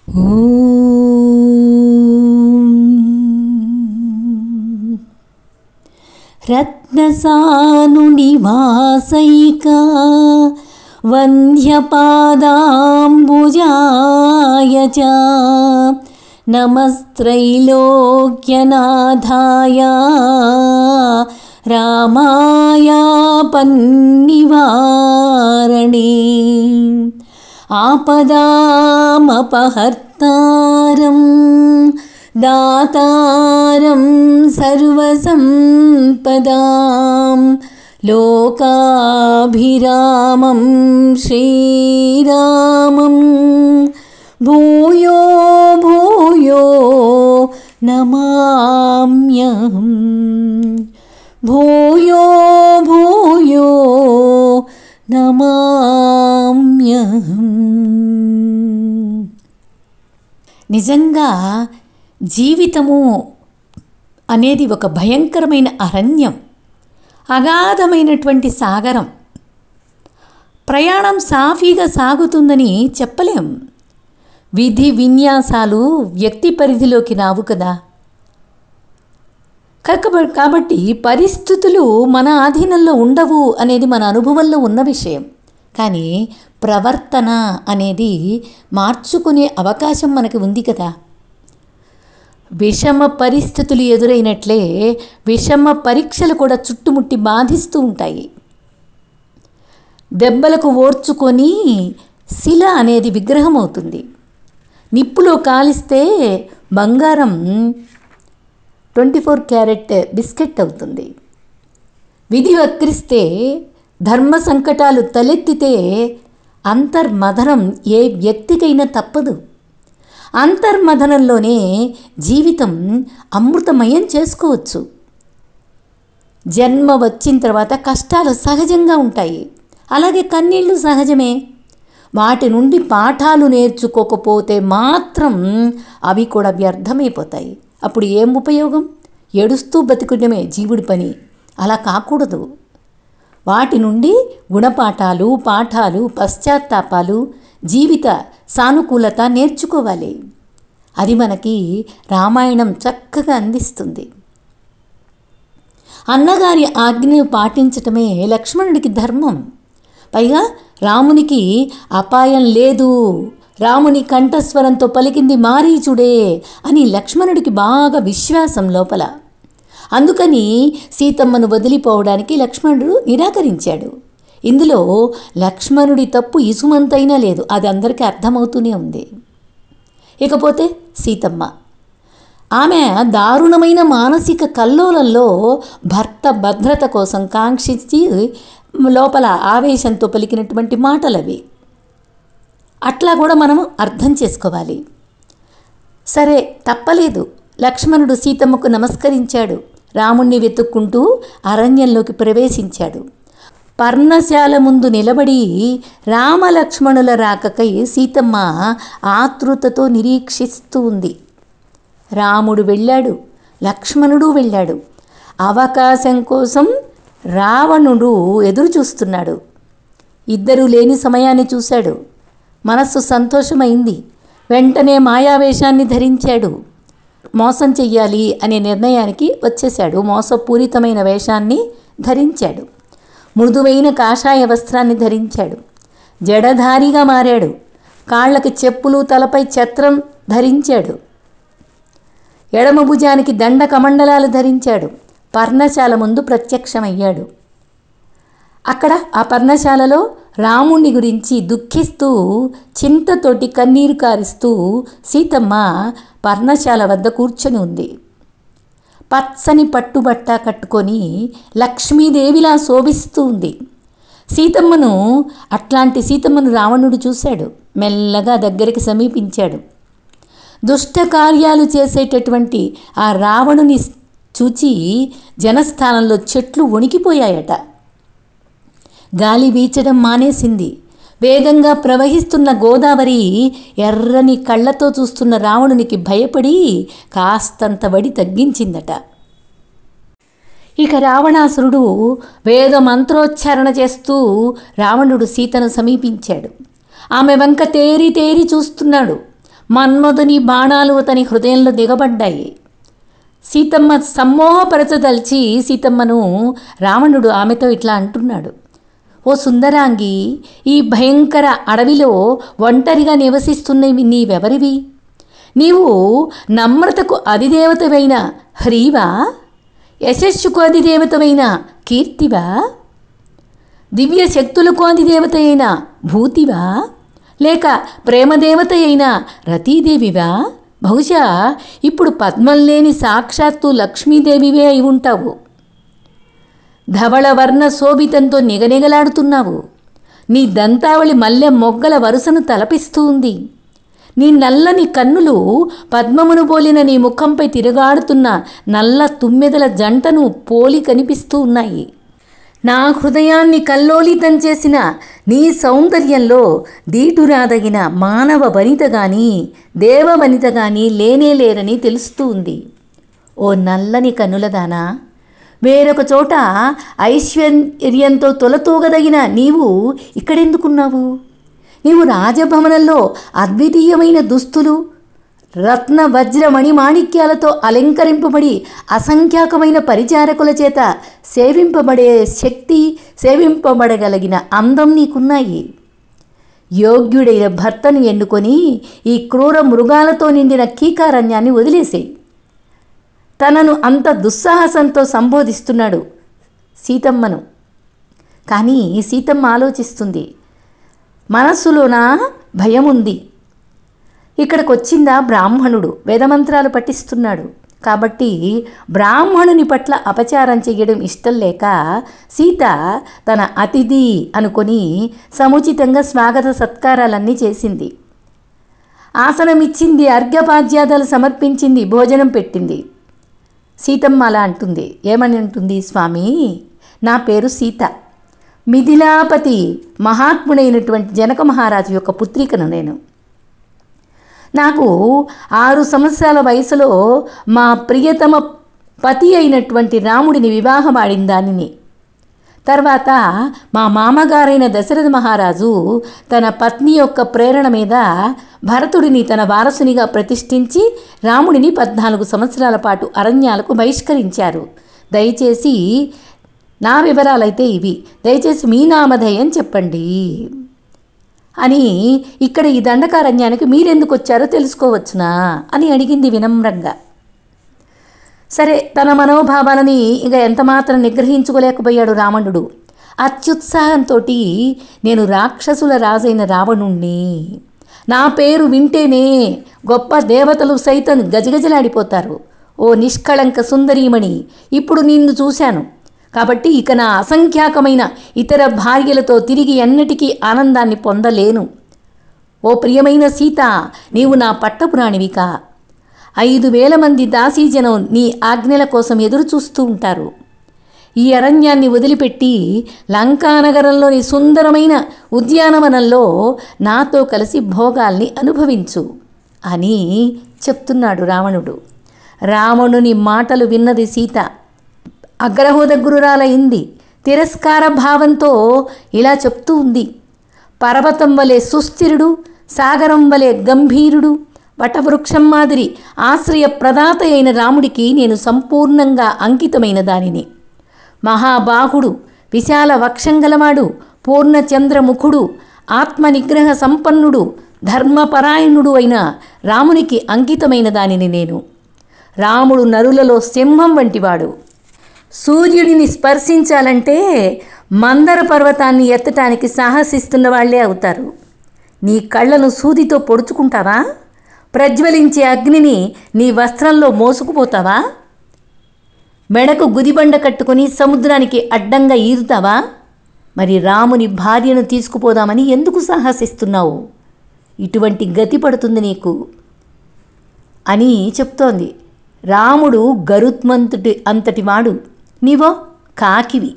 రత్నసానునివాసైకా వంద్యపాదాంబుజాయ చ నమస్త్రైలోక్యనాథాయ రామాయ పన్నివారణే ఆపదామపహర్తారం దాతారం సర్వసంపదాం లోకాభిరామం శ్రీరామం భూయో భూయో నమామ్యహం భూయో భూయో నమామ్యహం. నిజంగా జీవితము అనేది ఒక భయంకరమైన అరణ్యం, అగాధమైనటువంటి సాగరం. ప్రయాణం సాఫీగా సాగుతుందని చెప్పలేం. విధి విన్యాసాలు వ్యక్తి పరిధిలోకి రావు కదా. కాబట్టి పరిస్థితులు మన ఆధీనంలో ఉండవు అనేది మన అనుభవంలో ఉన్న విషయం. కానీ ప్రవర్తన అనేది మార్చుకునే అవకాశం మనకి ఉంది కదా. విషమ పరిస్థితులు ఎదురైనట్లే విషమ పరీక్షలు కూడా చుట్టుముట్టి బాధిస్తూ ఉంటాయి. దెబ్బలకు ఓర్చుకొని శిల అనేది విగ్రహం అవుతుంది. నిప్పులో కాలిస్తే బంగారం 24 క్యారెట్ బిస్కెట్ అవుతుంది. విధి వక్రిస్తే, ధర్మ సంకటాలు తలెత్తితే అంతర్మథనం ఏ వ్యక్తికైనా తప్పదు. అంతర్మథనంలోనే జీవితం అమృతమయం చేసుకోవచ్చు. జన్మ వచ్చిన తర్వాత కష్టాలు సహజంగా ఉంటాయి, అలాగే కన్నీళ్ళు సహజమే. వాటి నుండి పాఠాలు నేర్చుకోకపోతే మాత్రం అవి కూడా వ్యర్థమైపోతాయి. అప్పుడు ఏం ఉపయోగం? ఏడుస్తూ బతికడమే జీవుడి పని. అలా కాకూడదు. వాటి నుండి గుణపాఠాలు, పాఠాలు, పశ్చాత్తాపాలు, జీవిత సానుకూలత నేర్చుకోవాలి. అది మనకి రామాయణం చక్కగా అందిస్తుంది. అన్నగారి ఆజ్ఞను పాటించటమే లక్ష్మణుడికి ధర్మం. పైగా రామునికి అపాయం లేదు, రాముని కంఠస్వరంతో పలికింది మారీచుడే అని లక్ష్మణుడికి బాగా విశ్వాసం లోపల. అందుకని సీతమ్మను వదిలిపోవడానికి లక్ష్మణుడు నిరాకరించాడు. ఇందులో లక్ష్మణుడి తప్పు ఇసుమంతైనా లేదు, అది అందరికీ అర్థమవుతూనే ఉంది. ఇకపోతే సీతమ్మ, ఆమె దారుణమైన మానసిక కల్లోలంలో భర్త భద్రత కోసం కాంక్షించి లోపల ఆవేశంతో పలికినటువంటి మాటలవి. అట్లా కూడా మనం అర్థం చేసుకోవాలి. సరే, తప్పలేదు. లక్ష్మణుడు సీతమ్మకు నమస్కరించాడు. రాముణ్ణి వెతుక్కుంటూ అరణ్యంలోకి ప్రవేశించాడు. పర్ణశాల ముందు నిలబడి రామలక్ష్మణుల రాకకై సీతమ్మ ఆతృతతో నిరీక్షిస్తూ ఉంది. రాముడు వెళ్ళాడు, లక్ష్మణుడు వెళ్ళాడు. అవకాశం కోసం రావణుడు ఎదురు చూస్తున్నాడు. ఇద్దరూ లేని సమయాన్ని చూశాడు. మనస్సు సంతోషమైంది. వెంటనే మాయావేషాన్ని ధరించాడు. మోసం చెయ్యాలి అనే నిర్ణయానికి వచ్చేశాడు. మోసపూరితమైన వేషాన్ని ధరించాడు. మృదువైన కాషాయ వస్త్రాన్ని ధరించాడు. జడధారిగా మారాడు. కాళ్ళకి చెప్పులు, తలపై ఛత్రం ధరించాడు. ఎడమ భుజానికి దండ కమండలాలు ధరించాడు. పర్ణశాల ముందు ప్రత్యక్షమయ్యాడు. అక్కడ ఆ పర్ణశాలలో రాముణ్ణి గురించి దుఃఖిస్తూ, చింతతోటి కన్నీరు కారుస్తూ సీతమ్మ పర్ణశాల వద్ద కూర్చొని ఉంది. పచ్చని పట్టుబట్ట కట్టుకొని లక్ష్మీదేవిలా శోభిస్తూ ఉంది. అట్లాంటి సీతమ్మను రావణుడు చూశాడు. మెల్లగా దగ్గరికి సమీపించాడు. దుష్ట కార్యాలు చేసేటటువంటి ఆ రావణుని చూచి జనస్థానంలో చెట్లు వణికిపోయాయట. గాలి వీచడం మానేసింది. వేగంగా ప్రవహిస్తున్న గోదావరి ఎర్రని కళ్ళతో చూస్తున్న రావణునికి భయపడి కాస్తంత వడి తగ్గించిందట. ఇక రావణాసురుడు వేద మంత్రోచ్చారణ చేస్తూ రావణుడు సీతను సమీపించాడు. ఆమె వంక తేరి తేరి చూస్తున్నాడు. మన్మధుని బాణాలు అతని హృదయంలో దిగబడ్డాయి. సీతమ్మ సమ్మోహపరచదలిచి సీతమ్మను రావణుడు ఆమెతో ఇట్లా అంటున్నాడు: ఓ సుందరాంగి, ఈ భయంకర అడవిలో ఒంటరిగా నివసిస్తున్న నీవెవరివి? నీవు నమ్రతకు అధిదేవతవైన హ్రీవా? యశస్సుకు అధిదేవతవైన కీర్తివా? దివ్య శక్తులకు అధిదేవత అయిన భూతివా? లేక ప్రేమదేవత అయిన రతీదేవివా? బహుశా ఇప్పుడు పద్మం లేని సాక్షాత్తు లక్ష్మీదేవివే అయి ఉంటావు. ధవళవర్ణ శోభితంతో నిగనిగలాడుతున్నావు. నీ దంతావళి మల్లె మొగ్గల వరుసను తలపిస్తూ ఉంది. నీ నల్లని కన్నులు పద్మమును పోలిన నీ ముఖంపై తిరుగాడుతున్న నల్ల తుమ్మెదల జంటను పోలి కనిపిస్తూ ఉన్నాయి. నా హృదయాన్ని కల్లోలితం చేసిన నీ సౌందర్యంలో దీటురాదగిన మానవ వనిత గాని దేవ వనిత గాని లేనేలేరని తెలుస్తూ ఉంది. ఓ నల్లని కన్నులదానా, వేరొక చోట ఐశ్వర్యంతో తొలతూగదగిన నీవు ఇక్కడెందుకున్నావు? నీవు రాజభవనంలో అద్వితీయమైన దుస్తులు, రత్న వజ్ర మణిమాణిక్యాలతో అలంకరింపబడి అసంఖ్యాకమైన పరిచారకుల చేత సేవింపబడే శక్తి, సేవింపబడగలిగిన అందం నీకున్నాయి. యోగ్యుడైన భర్తను ఎన్నుకొని ఈ క్రూర మృగాలతో నిండిన కీకారణ్యాన్ని వదిలేసేయి. తనను అంత దుస్సాహసంతో సంబోధిస్తున్నాడు సీతమ్మను. కానీ సీతమ్మ ఆలోచిస్తుంది, మనస్సులోన భయం ఉంది. ఇక్కడికి వచ్చిందా బ్రాహ్మణుడు, వేదమంత్రాలు పఠిస్తున్నాడు కాబట్టి బ్రాహ్మణుని పట్ల అపచారం చేయడం ఇష్టం లేక సీత తన అతిథి అనుకొని సముచితంగా స్వాగత సత్కారాలన్నీ చేసింది. ఆసనమిచ్చింది, అర్ఘ్యపాద్యాదాలు సమర్పించింది, భోజనం పెట్టింది. సీతమ్మ అలా అంటుంది. ఏమని అంటుంది? స్వామి, నా పేరు సీత. మిథిలాపతి మహాత్ముడైనటువంటి జనక మహారాజు యొక్క పుత్రికను నేను. నాకు 6 సంవత్సరాల వయసులో మా ప్రియతమ పతి అయినటువంటి రాముడిని వివాహమాడిన దానిని. తర్వాత మా మామగారైన దశరథ మహారాజు తన పత్ని యొక్క ప్రేరణ మీద భరతుడిని తన వారసునిగా ప్రతిష్ఠించి రాముడిని 14 సంవత్సరాల పాటు అరణ్యాలకు బహిష్కరించారు. దయచేసి నా వివరాలైతే ఇవి, దయచేసి మీ నామధేయం చెప్పండి అని ఇక్కడ ఈ దండకారణ్యానికి మీరెందుకు వచ్చారో తెలుసుకోవచ్చునా అని అడిగింది వినమ్రంగా. సరే, తన మనోభావాలని ఇక ఎంతమాత్రం నిగ్రహించుకోలేకపోయాడు రావణుడు. అత్యుత్సాహంతో, నేను రాక్షసుల రాజైన రావణుణ్ణి, నా పేరు వింటేనే గొప్ప దేవతలు సైతం గజగజలాడిపోతారు. ఓ నిష్కళంక సుందరీమణి, ఇప్పుడు నిన్ను చూశాను కాబట్టి ఇక నా అసంఖ్యాకమైన ఇతర భార్యలతో తిరిగి ఎన్నటికీ ఆనందాన్ని పొందలేను. ఓ ప్రియమైన సీత, నీవు నా పట్టపురాణివిక. 5,000 మంది దాసీజనం నీ ఆజ్ఞల కోసం ఎదురు చూస్తూ ఉంటారు. ఈ అరణ్యాన్ని వదిలిపెట్టి లంకానగరంలోని సుందరమైన ఉద్యానవనంలో నాతో కలిసి భోగాల్ని అనుభవించు అని చెప్తున్నాడు రావణుడు. రావణుని మాటలు విన్నది సీత అగ్రహోదగ్రురాలైంది. తిరస్కార భావంతో ఇలా చెప్తూ ఉంది. పర్వతం వలె సుస్థిరుడు, సాగరం వలె గంభీరుడు, వటవృక్షం మాదిరి ఆశ్రయ ప్రదాత అయిన రాముడికి నేను సంపూర్ణంగా అంకితమైన దానిని. మహాబాహుడు, విశాల వక్షంగలవాడు, పూర్ణచంద్రముఖుడు, ఆత్మనిగ్రహ సంపన్నుడు, ధర్మపరాయణుడు అయిన రామునికి అంకితమైన దానిని నేను. రాముడు నరులలో సింహం వంటివాడు. సూర్యుడిని స్పర్శించాలంటే మందర పర్వతాన్ని ఎత్తటానికి సాహసిస్తున్న వాళ్లే అవుతారు. నీ కళ్ళను సూదితో పొడుచుకుంటావా? ప్రజ్వలించే అగ్నిని నీ వస్త్రంలో మోసుకుపోతావా? మెడకు గుదిబండ కట్టుకుని సముద్రానికి అడ్డంగా ఈదుతావా? మరి రాముని భార్యను తీసుకుపోదామని ఎందుకు సాహసిస్తున్నావు? ఇటువంటి గతి పడుతుంది నీకు అని చెప్తోంది. రాముడు గరుత్మంతుడి అంతటివాడు, నీవో కాకివి.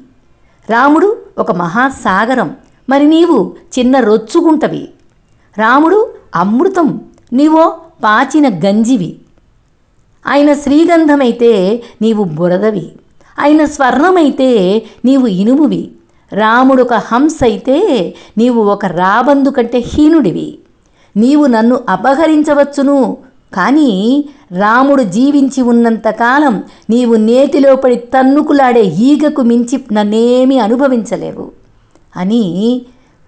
రాముడు ఒక మహాసాగరం, మరి నీవు చిన్న రొచ్చుగుంటవి. రాముడు అమృతం, నీవో పాచిన గంజివి. ఆయన శ్రీగంధమైతే నీవు బురదవి, ఆయన స్వర్ణమైతే నీవు ఇనుమువి. రాముడు ఒక హంస అయితే నీవు ఒక రాబందు కంటే హీనుడివి. నీవు నన్ను అపహరించవచ్చును, కానీ రాముడు జీవించి ఉన్నంతకాలం నీవు నేతిలో పడి తన్నుకులాడే ఈగకు మించి నన్నేమీ అనుభవించలేవు అని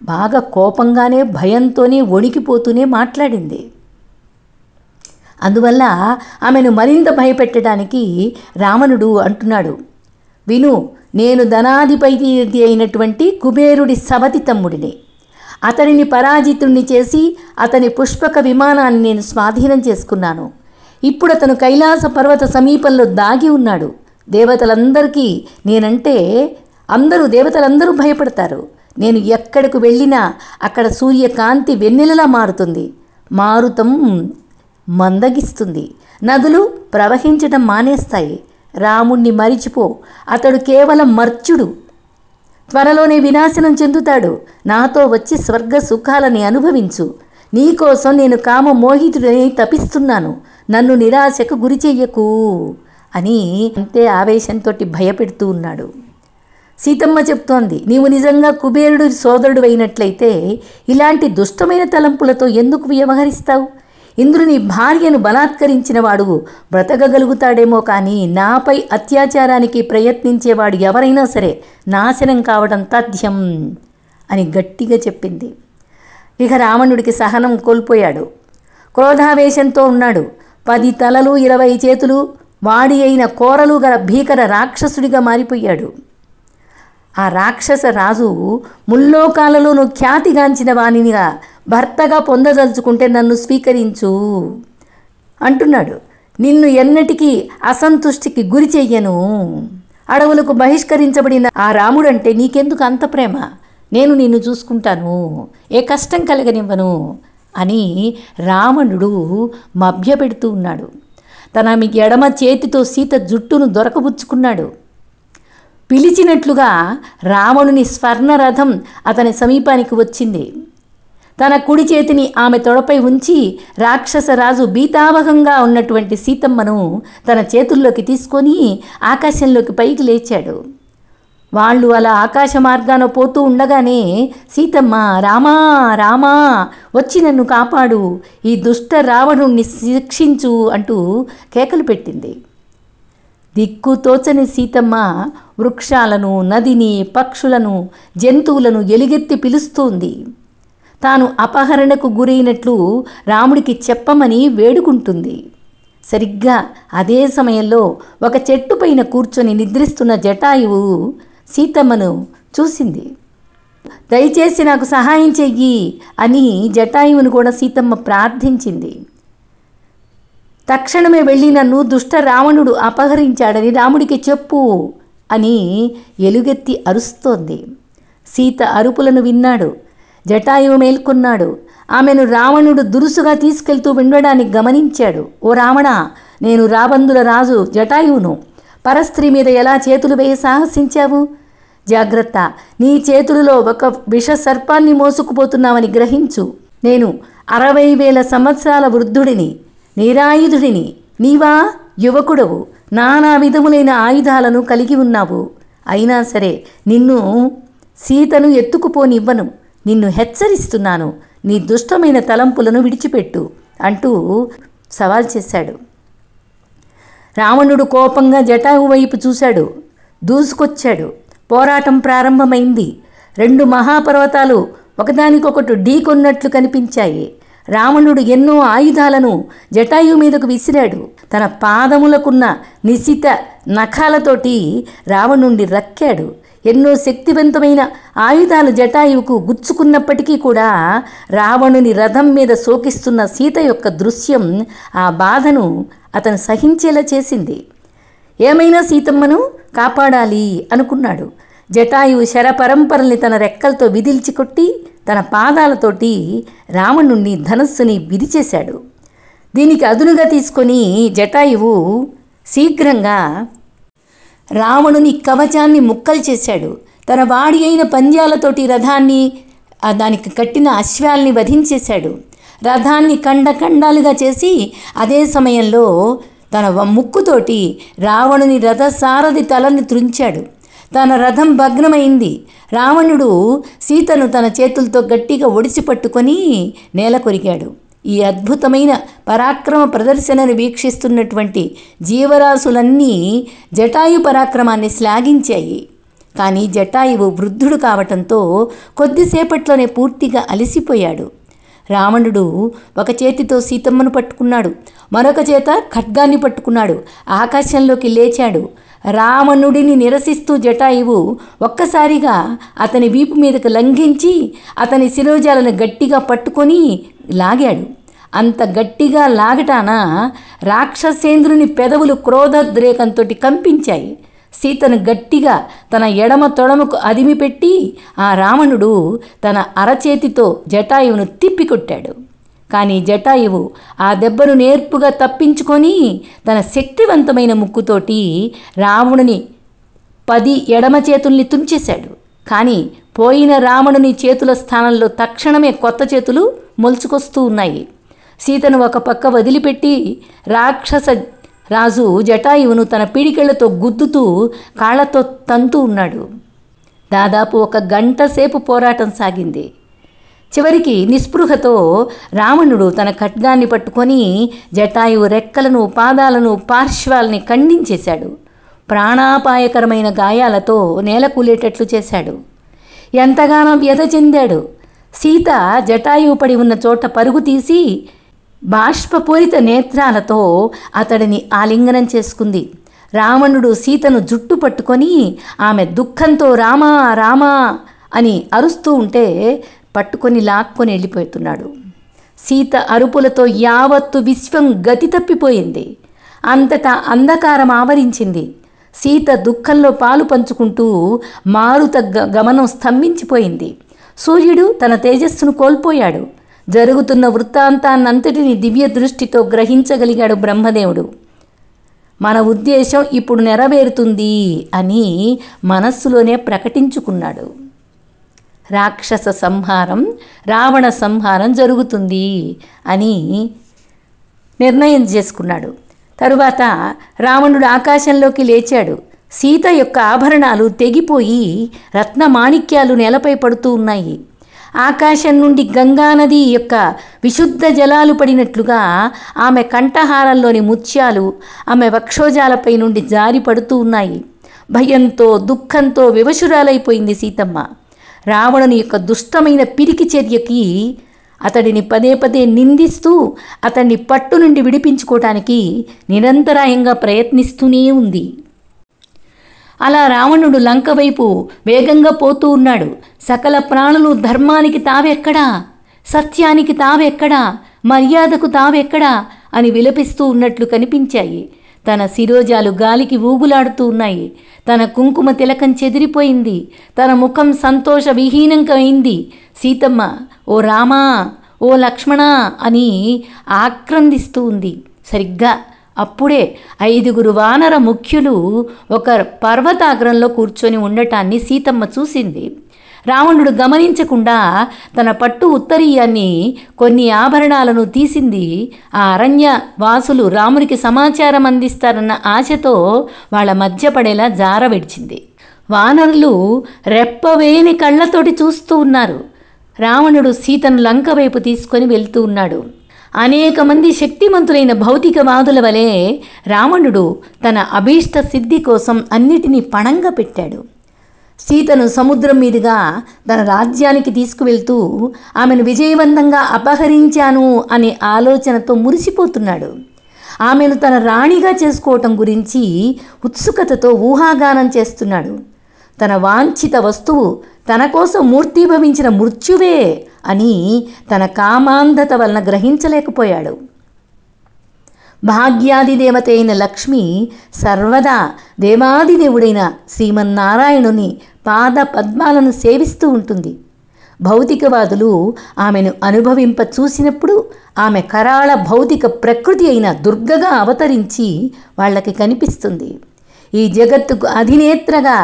బాగా కోపంగానే భయంతోనే వణికిపోతూనే మాట్లాడింది. అందువల్ల ఆమెను మరింత భయపెట్టడానికి రావణుడు అంటున్నాడు, విను, నేను ధనాధిపతి అయినటువంటి కుబేరుడి సవతి తమ్ముడిని. అతనిని పరాజితుణ్ణి చేసి అతని పుష్పక విమానాన్ని నేను స్వాధీనం చేసుకున్నాను. ఇప్పుడు అతను కైలాస పర్వత సమీపంలో దాగి ఉన్నాడు. దేవతలందరికీ నేనంటే దేవతలందరూ భయపడతారు. నేను ఎక్కడికి వెళ్ళినా అక్కడ సూర్యకాంతి వెన్నెలలా మారుతుంది, మారుతం మందగిస్తుంది, నదులు ప్రవహించడం మానేస్తాయి. రాముణ్ణి మరిచిపో, అతడు కేవలం మర్త్యుడు, త్వరలోనే వినాశనం చెందుతాడు. నాతో వచ్చి స్వర్గ సుఖాలని అనుభవించు. నీకోసం నేను కామ మోహితుడని తపిస్తున్నాను, నన్ను నిరాశకు గురి చెయ్యకు అని అంతే ఆవేశంతో భయపెడుతూ ఉన్నాడు. సీతమ్మ చెప్తోంది, నీవు నిజంగా కుబేరుడు సోదరుడు అయినట్లయితే ఇలాంటి దుష్టమైన తలంపులతో ఎందుకు వ్యవహరిస్తావు? ఇంద్రుని భార్యను బలాత్కరించిన వాడు బ్రతకగలుగుతాడేమో, కానీ నాపై అత్యాచారానికి ప్రయత్నించేవాడు ఎవరైనా సరే నాశనం కావడం తథ్యం అని గట్టిగా చెప్పింది. ఇక రావణుడికి సహనం కోల్పోయాడు, క్రోధావేశంతో ఉన్నాడు. 10 తలలు 20 చేతులు వాడి అయిన కోరలు గల భీకర రాక్షసుడిగా మారిపోయాడు. ఆ రాక్షస రాజు ముల్లోకాలలోనూ ఖ్యాతిగాంచిన వానిగా భర్తగా పొందదలుచుకుంటే నన్ను స్వీకరించు అంటున్నాడు. నిన్ను ఎన్నటికీ అసంతుష్టికి గురి చెయ్యను. అడవులకు బహిష్కరించబడిన ఆ రాముడంటే నీకెందుకు అంత ప్రేమ? నేను నిన్ను చూసుకుంటాను, ఏ కష్టం కలగనివ్వను అని రావణుడు మభ్యపెడుతూ ఉన్నాడు. తన ఎడమ చేతితో సీత జుట్టును దొరకబుచ్చుకున్నాడు. పిలిచినట్లుగా రావణుని స్వర్ణరథం అతని సమీపానికి వచ్చింది. తన కుడి చేతిని ఆమె తొడపై ఉంచి రాక్షసరాజు భీతావహంగా ఉన్నటువంటి సీతమ్మను తన చేతుల్లోకి తీసుకొని ఆకాశంలోకి పైకి లేచాడు. వాళ్ళు అలా ఆకాశ మార్గాన పోతూ ఉండగానే సీతమ్మ, రామా రామా వచ్చి నన్ను కాపాడు, ఈ దుష్ట రావణుణ్ణి శిక్షించు అంటూ కేకలు పెట్టింది. దిక్కుతోచని సీతమ్మ వృక్షాలను, నదిని, పక్షులను, జంతువులను ఎలుగెత్తి పిలుస్తోంది. తాను అపహరణకు గురైనట్లు రాముడికి చెప్పమని వేడుకుంటుంది. సరిగ్గా అదే సమయంలో ఒక చెట్టు పైన కూర్చొని నిద్రిస్తున్న జటాయువు సీతమ్మను చూసింది. దయచేసి నాకు సహాయం చెయ్యి అని జటాయువును కూడా సీతమ్మ ప్రార్థించింది. తక్షణమే వెళ్ళి నన్ను దుష్ట రావణుడు అపహరించాడని రాముడికి చెప్పు అని ఎలుగెత్తి అరుస్తోంది. సీత అరుపులను విన్నాడు. జటాయువు మేల్కొన్నాడు. ఆమెను రావణుడు దురుసుగా తీసుకెళ్తూ ఉండడానికి గమనించాడు. ఓ రావణ, నేను రాబందుల రాజు జటాయువును. పరస్త్రీ మీద ఎలా చేతులు వేయ సాహసించావు? జాగ్రత్త, నీ చేతులలో ఒక విష సర్పాన్ని మోసుకుపోతున్నావని గ్రహించు. నేను 60,000 సంవత్సరాల వృద్ధుడిని, నిరాయుధుడిని. నీవా యువకుడవు, నానా విధములైన ఆయుధాలను కలిగి ఉన్నావు. అయినా సరే నిన్ను సీతను ఎత్తుకుపోనివ్వను. నిన్ను హెచ్చరిస్తున్నాను, నీ దుష్టమైన తలంపులను విడిచిపెట్టు అంటూ సవాల్ చేశాడు. రావణుడు కోపంగా జటాయువు వైపు చూశాడు. దూసుకొచ్చాడు. పోరాటం ప్రారంభమైంది. 2 మహాపర్వతాలు ఒకదానికొకటి ఢీకొన్నట్లు కనిపించాయి. రావణుడు ఎన్నో ఆయుధాలను జటాయువు మీదకు విసిరాడు. తన పాదములకున్న నిశిత నఖాలతోటి రావణుణ్ణి రక్కాడు. ఎన్నో శక్తివంతమైన ఆయుధాలు జటాయువుకు గుచ్చుకున్నప్పటికీ కూడా రావణుని రథం మీద శోకిస్తున్న సీత యొక్క దృశ్యం ఆ బాధను అతను సహించేలా చేసింది. ఏమైనా సీతమ్మను కాపాడాలి అనుకున్నాడు. జటాయువు శరపరంపరల్ని తన రెక్కలతో విదిల్చి కొట్టి తన పాదాలతోటి రావణుణ్ణి ధనస్సుని విరిచేశాడు. దీనికి అదునుగా తీసుకొని జటాయువు శీఘ్రంగా రావణుని కవచాన్ని ముక్కలు చేశాడు. తన వాడి అయిన పంజాలతోటి రథాన్ని, దానికి కట్టిన అశ్వాల్ని వధించేశాడు. రథాన్ని ఖండాలుగా చేసి అదే సమయంలో తన ముక్కుతోటి రావణుని రథసారథి తలని త్రుంచాడు. తన రథం భగ్నమైంది. రావణుడు సీతను తన చేతులతో గట్టిగా ఒడిసి పట్టుకొని నేల కొరికాడు. ఈ అద్భుతమైన పరాక్రమ ప్రదర్శనను వీక్షిస్తున్నటువంటి జీవరాశులన్నీ జటాయు పరాక్రమాన్ని శ్లాఘించాయి. కానీ జటాయువు వృద్ధుడు కావటంతో కొద్దిసేపట్లోనే పూర్తిగా అలసిపోయాడు. రావణుడు ఒక చేతితో సీతమ్మను పట్టుకున్నాడు, మరొక చేత ఖడ్గాన్ని పట్టుకున్నాడు. ఆకాశంలోకి లేచాడు. రావణుడిని నిరసిస్తూ జటాయువు ఒక్కసారిగా అతని వీపు మీదకు లంఘించి అతని శిరోజాలను గట్టిగా పట్టుకొని లాగాడు. అంత గట్టిగా లాగటాన రాక్షసేంద్రుని పెదవులు క్రోధోద్రేకంతో కంపించాయి. సీతను గట్టిగా తన ఎడమ తొడముకు అదిమిపెట్టి ఆ రావణుడు తన అరచేతితో జటాయువును తిప్పికొట్టాడు. కానీ జటాయువు ఆ దెబ్బను నేర్పుగా తప్పించుకొని తన శక్తివంతమైన ముక్కుతోటి రావణుని 10 ఎడమ చేతుల్ని తుంచేశాడు. కానీ పోయిన రావణుని చేతుల స్థానంలో తక్షణమే కొత్త చేతులు మొలుచుకొస్తూ ఉన్నాయి. సీతను ఒక పక్క వదిలిపెట్టి రాక్షస రాజు జటాయువును తన పిడికెళ్లతో గుద్దుతూ కాళ్లతో తంతూ ఉన్నాడు. దాదాపు 1 గంట సేపు పోరాటం సాగింది. చివరికి నిస్పృహతో రావణుడు తన ఖడ్గాన్ని పట్టుకొని జటాయువు రెక్కలను, పాదాలను, పార్శ్వాల్ని ఖండించేశాడు. ప్రాణాపాయకరమైన గాయాలతో నేలకూలేటట్లు చేశాడు. ఎంతగానో వ్యధ చెందాడు. సీత జటాయువు పడి ఉన్న చోట పరుగు తీసి బాష్పపూరిత నేత్రాలతో అతడిని ఆలింగనం చేసుకుంది. రావణుడు సీతను జుట్టు పట్టుకొని ఆమె దుఃఖంతో రామా రామా అని అరుస్తూ ఉంటే పట్టుకొని లాక్కొని వెళ్ళిపోతున్నాడు. సీత అరుపులతో యావత్తు విశ్వం గతి తప్పిపోయింది. అంతటా అంధకారం ఆవరించింది. సీత దుఃఖంలో పాలు పంచుకుంటూ మారుత గమనం స్తంభించిపోయింది. సూర్యుడు తన తేజస్సును కోల్పోయాడు. జరుగుతున్న వృత్తాంతాన్నంతటిని దివ్య దృష్టితో గ్రహించగలిగాడు బ్రహ్మదేవుడు. మన ఉద్దేశం ఇప్పుడు నెరవేరుతుంది అని మనస్సులోనే ప్రకటించుకున్నాడు. రాక్షస సంహారం, రావణ సంహారం జరుగుతుంది అని నిర్ణయం చేసుకున్నాడు. తరువాత రావణుడు ఆకాశంలోకి లేచాడు. సీత యొక్క ఆభరణాలు తెగిపోయి రత్నమాణిక్యాలు నేలపై పడుతూ ఉన్నాయి. ఆకాశం నుండి గంగానది యొక్క విశుద్ధ జలాలు పడినట్లుగా ఆమె కంఠహారంలోని ముత్యాలు ఆమె వక్షోజాలపై నుండి జారి పడుతూ ఉన్నాయి. భయంతో, దుఃఖంతో వివశురాలైపోయింది సీతమ్మ. రావణుని యొక్క దుష్టమైన పిరికి చర్యకి అతడిని పదే పదే నిందిస్తూ అతన్ని పట్టు నుండి విడిపించుకోవటానికి నిరంతరాయంగా ప్రయత్నిస్తూనే ఉంది. అలా రావణుడు లంక వైపు వేగంగా పోతూ ఉన్నాడు. సకల ప్రాణులు ధర్మానికి తావెక్కడా, సత్యానికి తావెక్కడా, మర్యాదకు తావెక్కడా అని విలపిస్తూ ఉన్నట్లు కనిపించాయి. తన శిరోజాలు గాలికి ఊగులాడుతూ ఉన్నాయి. తన కుంకుమ తిలకం చెదిరిపోయింది. తన ముఖం సంతోష విహీనంకమైంది. సీతమ్మ ఓ రామా, ఓ లక్ష్మణ అని ఆక్రందిస్తూ ఉంది. సరిగ్గా అప్పుడే 5 వానర ముఖ్యులు ఒక పర్వతాగ్రంలో కూర్చొని ఉండటాన్ని సీతమ్మ చూసింది. రావణుడు గమనించకుండా తన పట్టు ఉత్తరీయాన్ని, కొన్ని ఆభరణాలను తీసింది. ఆ అరణ్య వాసులు రామునికి సమాచారం అందిస్తారన్న ఆశతో వాళ్ళ మధ్య పడేలా జార విడిచింది. వానరులు రెప్పవేని కళ్ళతోటి చూస్తూ ఉన్నారు. రావణుడు సీతను లంక వైపు తీసుకొని వెళ్తూ ఉన్నాడు. అనేక మంది శక్తిమంతులైన భౌతికవాదుల వలె రావణుడు తన అభీష్ట సిద్ధి కోసం అన్నిటినీ పణంగా పెట్టాడు. సీతను సముద్రం మీదుగా తన రాజ్యానికి తీసుకువెళ్తూ ఆమెను విజయవంతంగా అపహరించాను అనే ఆలోచనతో మురిసిపోతున్నాడు. ఆమెను తన రాణిగా చేసుకోవటం గురించి ఉత్సుకతతో ఊహాగానం చేస్తున్నాడు. తన వాంఛిత వస్తువు తన కోసం మూర్తీభవించిన మృత్యువే అని తన కామాంధత వలన గ్రహించలేకపోయాడు. భాగ్యాదిదేవత అయిన లక్ష్మి సర్వదా దేవాదిదేవుడైన శ్రీమన్నారాయణుని పాద పద్మాలను సేవిస్తూ ఉంటుంది. భౌతికవాదులు ఆమెను అనుభవింప చూసినప్పుడు ఆమె కరాళ భౌతిక ప్రకృతి అయిన దుర్గగా అవతరించి వాళ్ళకి కనిపిస్తుంది. ఈ జగత్తుకు అధినేత్రగా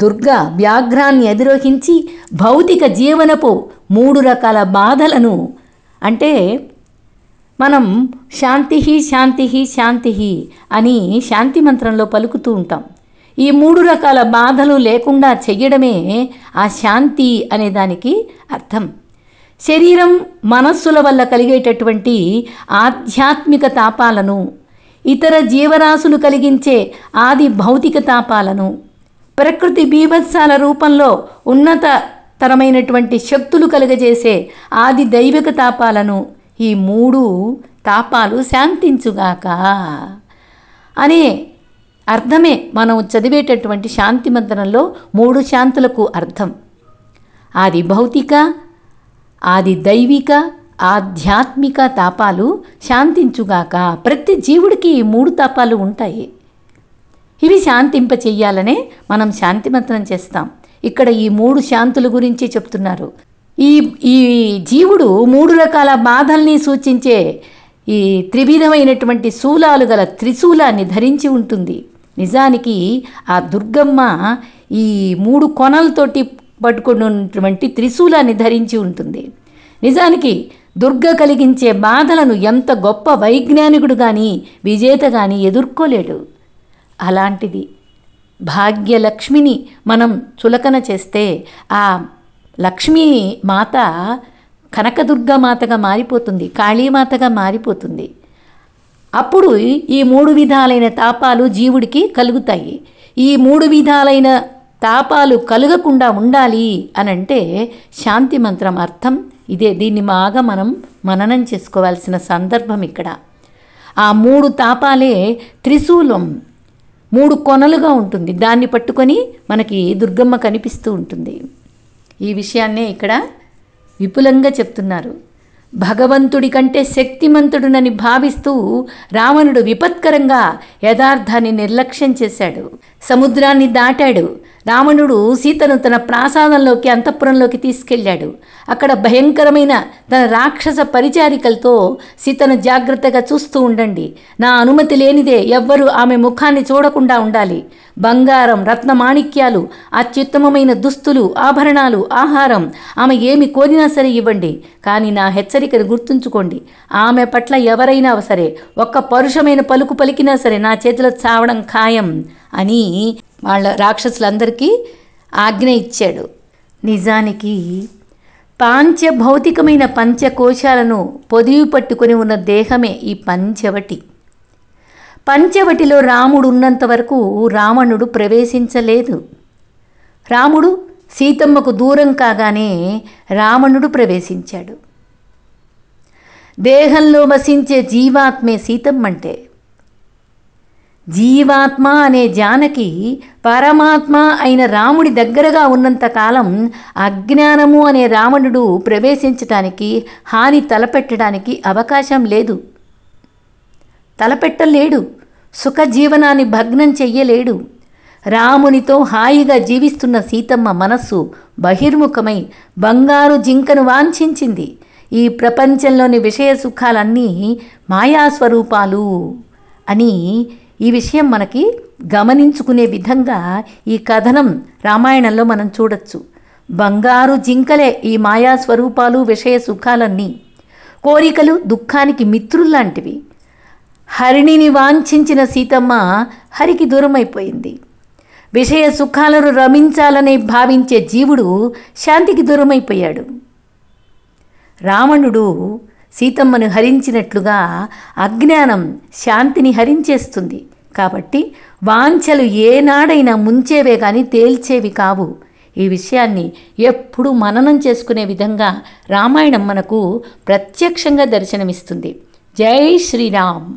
దుర్గా వ్యాఘ్రాన్ని అధిరోహించి భౌతిక జీవనపు 3 రకాల బాధలను, అంటే మనం శాంతి శాంతి శాంతి అని శాంతి మంత్రంలో పలుకుతూ ఉంటాం. ఈ 3 రకాల బాధలు లేకుండా చెయ్యడమే ఆ శాంతి అనే దానికి అర్థం. శరీరం మనస్సుల వల్ల కలిగేటటువంటి ఆధ్యాత్మిక తాపాలను, ఇతర జీవరాశులు కలిగించే ఆది భౌతిక తాపాలను, ప్రకృతి బీభత్సాల రూపంలో ఉన్నతతరమైనటువంటి శక్తులు కలుగజేసే ఆది దైవిక తాపాలను, ఈ 3 తాపాలు శాంతించుగాక అనే అర్థమే మనం చదివేటటువంటి శాంతి మంత్రంలో 3 శాంతులకు అర్థం. ఆది భౌతిక, ఆది దైవిక, ఆధ్యాత్మిక తాపాలు శాంతించుగాక. ప్రతి జీవుడికి ఈ 3 తాపాలు ఉంటాయి. ఇవి శాంతింప చెయ్యాలనే మనం శాంతి మంత్రం చేస్తాం. ఇక్కడ ఈ 3 శాంతుల గురించి చెప్తున్నారు. ఈ జీవుడు 3 రకాల బాధల్ని సూచించే ఈ త్రివిధమైనటువంటి శూలాలు గల త్రిశూలాన్ని ధరించి ఉంటుంది. నిజానికి ఆ దుర్గమ్మ ఈ 3 కొనలతోటి పట్టుకున్నటువంటి త్రిశూలాన్ని ధరించి ఉంటుంది. నిజానికి దుర్గ కలిగించే బాధలను ఎంత గొప్ప వైజ్ఞానికుడు కానీ విజేత కానీ ఎదుర్కోలేడు. అలాంటిది భాగ్యలక్ష్మిని మనం చులకన చేస్తే ఆ లక్ష్మీ మాత కనకదుర్గామాతగా మారిపోతుంది, కాళీమాతగా మారిపోతుంది. అప్పుడు ఈ 3 విధాలైన తాపాలు జీవుడికి కలుగుతాయి. ఈ 3 విధాలైన తాపాలు కలగకుండా ఉండాలి అనంటే శాంతి మంత్రం అర్థం ఇదే. దీన్ని బాగా మనం మననం చేసుకోవాల్సిన సందర్భం ఇక్కడ. ఆ 3 తాపాలే త్రిశూలం, 3 కొనలుగా ఉంటుంది. దాన్ని పట్టుకొని మనకి దుర్గమ్మ కనిపిస్తూ ఉంటుంది. ఈ విషయాన్నే ఇక్కడ విపులంగా చెప్తున్నారు. భగవంతుడి కంటే శక్తిమంతుడునని భావిస్తూ రావణుడు విపత్కరంగా యథార్థాన్ని నిర్లక్ష్యం చేశాడు. సముద్రాన్ని దాటాడు. రావణుడు సీతను తన ప్రాసాదంలోకి, అంతఃపురంలోకి తీసుకెళ్ళాడు. అక్కడ భయంకరమైన తన రాక్షస పరిచారికలతో సీతను జాగ్రత్తగా చూస్తూ ఉండండి, నా అనుమతి లేనిదే ఎవ్వరూ ఆమె ముఖాన్ని చూడకుండా ఉండాలి, బంగారం, రత్నమాణిక్యాలు, అత్యుత్తమమైన దుస్తులు, ఆభరణాలు, ఆహారం ఆమె ఏమి కోరినా సరే ఇవ్వండి, కానీ నా హెచ్చరికను గుర్తుంచుకోండి, ఆమె పట్ల ఎవరైనా సరే ఒక్క పరుషమైన పలుకు పలికినా సరే నా చేతిలో చావడం ఖాయం అని వాళ్ళ రాక్షసులందరికీ ఆజ్ఞ ఇచ్చాడు. నిజానికి పాంచభౌతికమైన పంచకోశాలను పొదివి పట్టుకొని ఉన్న దేహమే ఈ పంచవటి. పంచవటిలో రాముడు ఉన్నంత వరకు రావణుడు ప్రవేశించలేదు. రాముడు సీతమ్మకు దూరం కాగానే రావణుడు ప్రవేశించాడు. దేహంలో వసించే జీవాత్మే సీతమ్మంటే. జీవాత్మ అనే జానకి పరమాత్మ అయిన రాముడి దగ్గరగా ఉన్నంతకాలం అజ్ఞానము అనే రావణుడు ప్రవేశించటానికి, హాని తలపెట్టడానికి అవకాశం లేదు. తలపెట్టలేడు. సుఖజీవనాన్ని భగ్నం చెయ్యలేడు. రామునితో హాయిగా జీవిస్తున్న సీతమ్మ మనస్సు బహిర్ముఖమై బంగారు జింకను వాంఛించింది. ఈ ప్రపంచంలోని విషయ సుఖాలన్నీ మాయాస్వరూపాలు అని ఈ విషయం మనకి గమనించుకునే విధంగా ఈ కథనం రామాయణంలో మనం చూడొచ్చు. బంగారు జింకలే ఈ మాయాస్వరూపాలు, విషయ సుఖాలన్నీ. కోరికలు దుఃఖానికి మిత్రుల్లాంటివి. హరిణిని వాంఛించిన సీతమ్మ హరికి దూరమైపోయింది. విషయ సుఖాలను రమించాలని భావించే జీవుడు శాంతికి దూరమైపోయాడు. రావణుడు సీతమ్మను హరించినట్లుగా అజ్ఞానం శాంతిని హరించేస్తుంది. కాబట్టి వాంఛలు ఏనాడైనా ముంచేవే కానీ తేల్చేవి కావు. ఈ విషయాన్ని ఎప్పుడూ మననం చేసుకునే విధంగా రామాయణం మనకు ప్రత్యక్షంగా దర్శనమిస్తుంది. జై శ్రీరామ్.